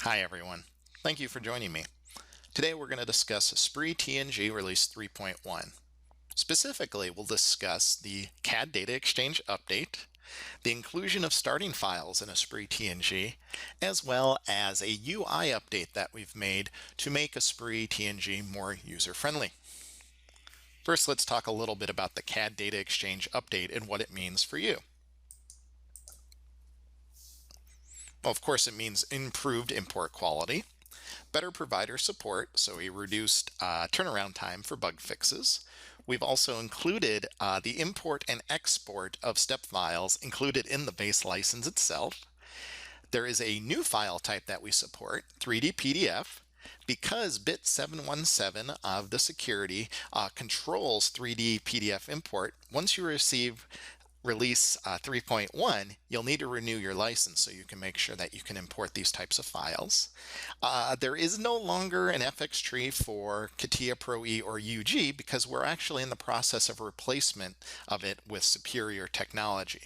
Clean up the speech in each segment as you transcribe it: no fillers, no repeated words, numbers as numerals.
Hi everyone. Thank you for joining me. Today we're going to discuss ESPRIT TNG Release 3.1. Specifically, we'll discuss the CAD data exchange update, the inclusion of starting files in ESPRIT TNG, as well as a UI update that we've made to make ESPRIT TNG more user-friendly. First, let's talk a little bit about the CAD data exchange update and what it means for you. Well, of course, it means improved import quality, better provider support, so a reduced turnaround time for bug fixes. We've also included the import and export of step files included in the base license itself. There is a new file type that we support, 3D PDF. Because bit 717 of the security controls 3D PDF import, once you receive release 3.1, you'll need to renew your license so you can make sure that you can import these types of files. There is no longer an FX tree for CATIA Pro E or UG because we're actually in the process of replacement of it with superior technology.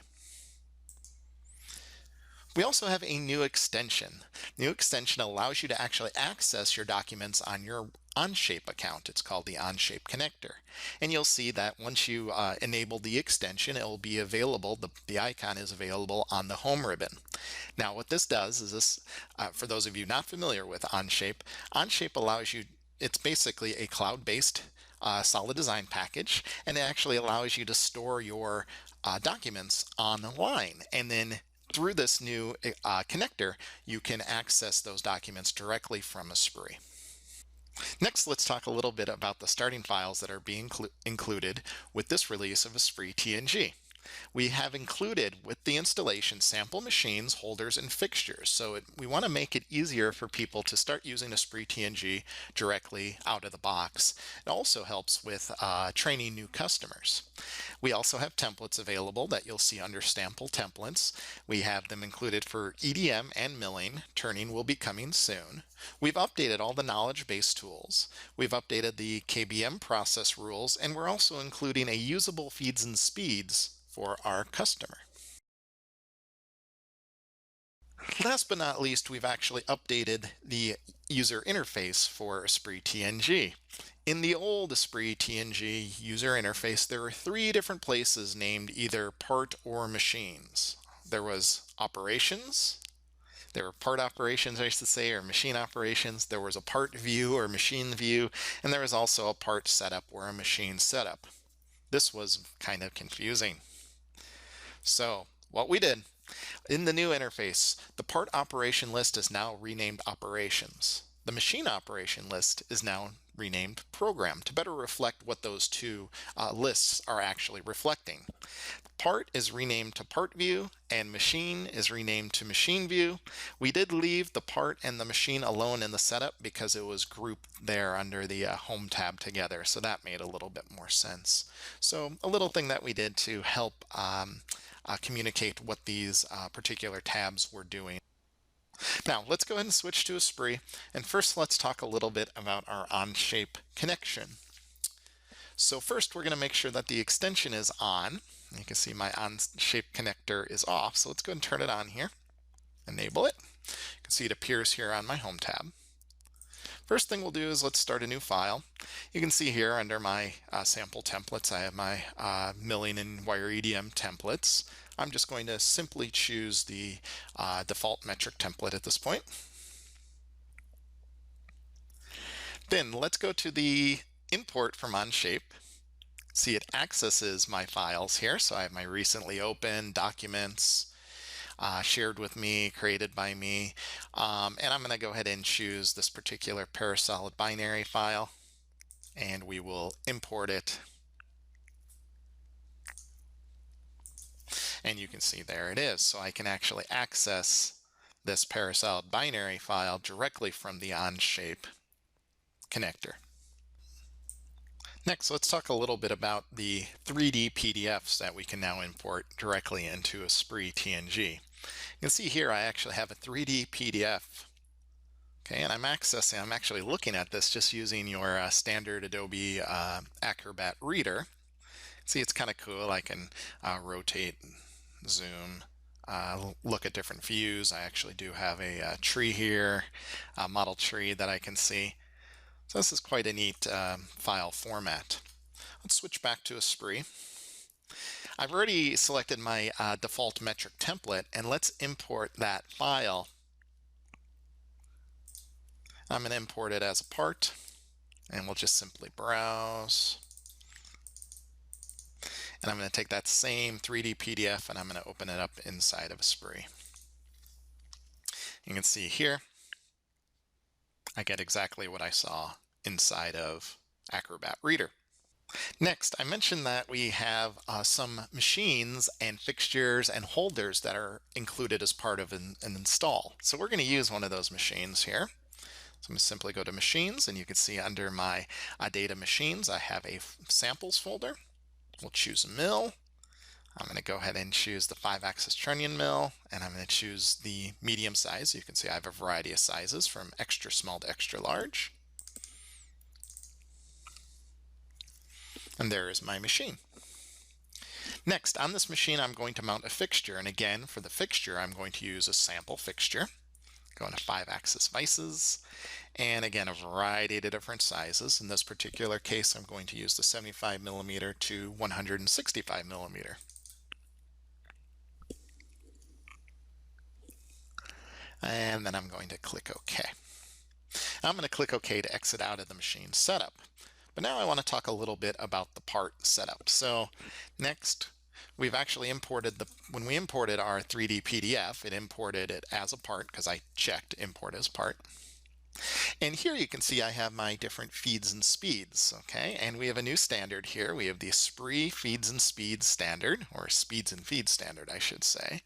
We also have a new extension. New extension allows you to actually access your documents on your Onshape account. It's called the Onshape Connector. And you'll see that once you enable the extension, it will be available, the icon is available on the home ribbon. Now what this does is this, for those of you not familiar with Onshape, Onshape allows you, it's basically a cloud-based solid design package, and it actually allows you to store your documents online, and then through this new connector, you can access those documents directly from ESPRIT. Next, let's talk a little bit about the starting files that are being included with this release of ESPRIT TNG. We have included with the installation sample machines, holders, and fixtures. So we want to make it easier for people to start using ESPRIT TNG directly out of the box. It also helps with training new customers. We also have templates available that you'll see under sample templates. We have them included for EDM and milling. Turning will be coming soon. We've updated all the knowledge base tools. We've updated the KBM process rules, and we're also including a usable feeds and speeds for our customer. Last but not least, we've actually updated the user interface for ESPRIT TNG. In the old ESPRIT TNG user interface, there were 3 different places named either part or machines. There was operations, there were part operations, I should say, or machine operations. There was a part view or machine view, and there was also a part setup or a machine setup. This was kind of confusing. So what we did, in the new interface, the part operation list is now renamed operations. The machine operation list is now renamed program to better reflect what those two lists are actually reflecting. Part is renamed to part view and machine is renamed to machine view. We did leave the part and the machine alone in the setup because it was grouped there under the home tab together, so that made a little bit more sense. So a little thing that we did to help communicate what these particular tabs were doing. Now let's go ahead and switch to ESPRIT, and first let's talk a little bit about our Onshape connection. So first we're going to make sure that the extension is on. You can see my Onshape connector is off, so let's go ahead and turn it on here. Enable it. You can see it appears here on my home tab. First thing we'll do is let's start a new file. You can see here under my sample templates, I have my milling and wire EDM templates. I'm just going to simply choose the default metric template at this point. Then let's go to the import from Onshape. See, it accesses my files here. So I have my recently opened documents, shared with me, created by me, and I'm going to go ahead and choose this particular parasolid binary file, and we will import it. And you can see there it is. So I can actually access this parasolid binary file directly from the Onshape connector. Next, let's talk a little bit about the 3D PDFs that we can now import directly into ESPRIT TNG. You can see here I actually have a 3D PDF. Okay, and I'm actually looking at this just using your standard Adobe Acrobat reader. See, it's kind of cool. I can rotate, zoom, look at different views. I actually do have a tree here, a model tree that I can see. So this is quite a neat file format. Let's switch back to Esprit. I've already selected my default metric template, and let's import that file. I'm going to import it as a part, and we'll just simply browse. And I'm going to take that same 3D PDF and I'm going to open it up inside of Esprit. You can see here, I get exactly what I saw inside of Acrobat Reader. Next, I mentioned that we have some machines and fixtures and holders that are included as part of an install. So we're going to use one of those machines here. So I'm going to simply go to Machines, and you can see under my Data Machines, I have a Samples folder. We'll choose a mill. I'm going to go ahead and choose the 5-axis trunnion mill, and I'm going to choose the medium size. You can see I have a variety of sizes from extra small to extra large. And there is my machine. Next, on this machine, I'm going to mount a fixture. And again, for the fixture, I'm going to use a sample fixture. Go into 5-axis vices. And again, a variety of different sizes. In this particular case, I'm going to use the 75mm to 165mm. And then I'm going to click OK. I'm going to click OK to exit out of the machine setup. But now I want to talk a little bit about the part setup. So next, we've actually imported when we imported our 3D PDF, it imported it as a part because I checked import as part. And here you can see I have my different feeds and speeds, okay? And we have a new standard here. We have the Esprit feeds and speeds standard, or speeds and feeds standard, I should say.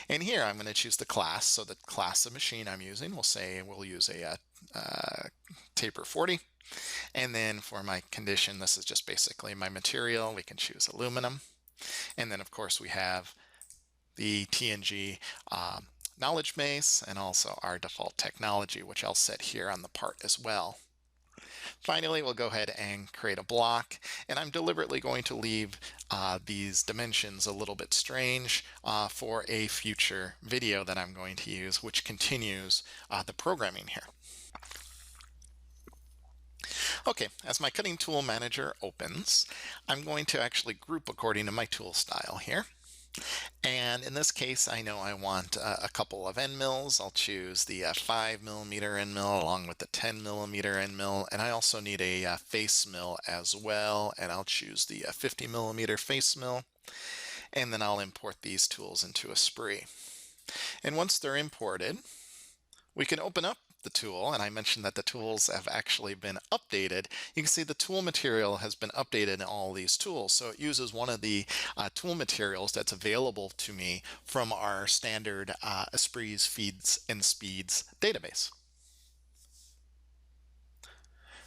And here I'm going to choose the class. So the class of machine I'm using, we'll use a taper 40. And then for my condition, this is just basically my material. We can choose aluminum. And then of course we have the TNG knowledge base and also our default technology, which I'll set here on the part as well. Finally, we'll go ahead and create a block, and I'm deliberately going to leave these dimensions a little bit strange for a future video that I'm going to use, which continues the programming here. Okay, as my cutting tool manager opens, I'm going to actually group according to my tool style here. And in this case, I know I want a couple of end mills. I'll choose the 5mm end mill along with the 10mm end mill. And I also need a face mill as well. And I'll choose the 50mm face mill. And then I'll import these tools into Esprit. And once they're imported, we can open up the tool, and I mentioned that the tools have actually been updated. You can see the tool material has been updated in all these tools. So it uses one of the tool materials that's available to me from our standard Esprit's feeds and speeds database.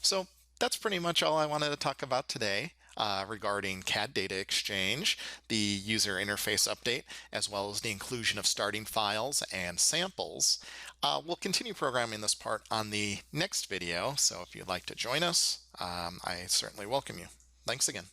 So that's pretty much all I wanted to talk about today regarding CAD data exchange, the user interface update, as well as the inclusion of starting files and samples. We'll continue programming this part on the next video, so if you'd like to join us, I certainly welcome you. Thanks again.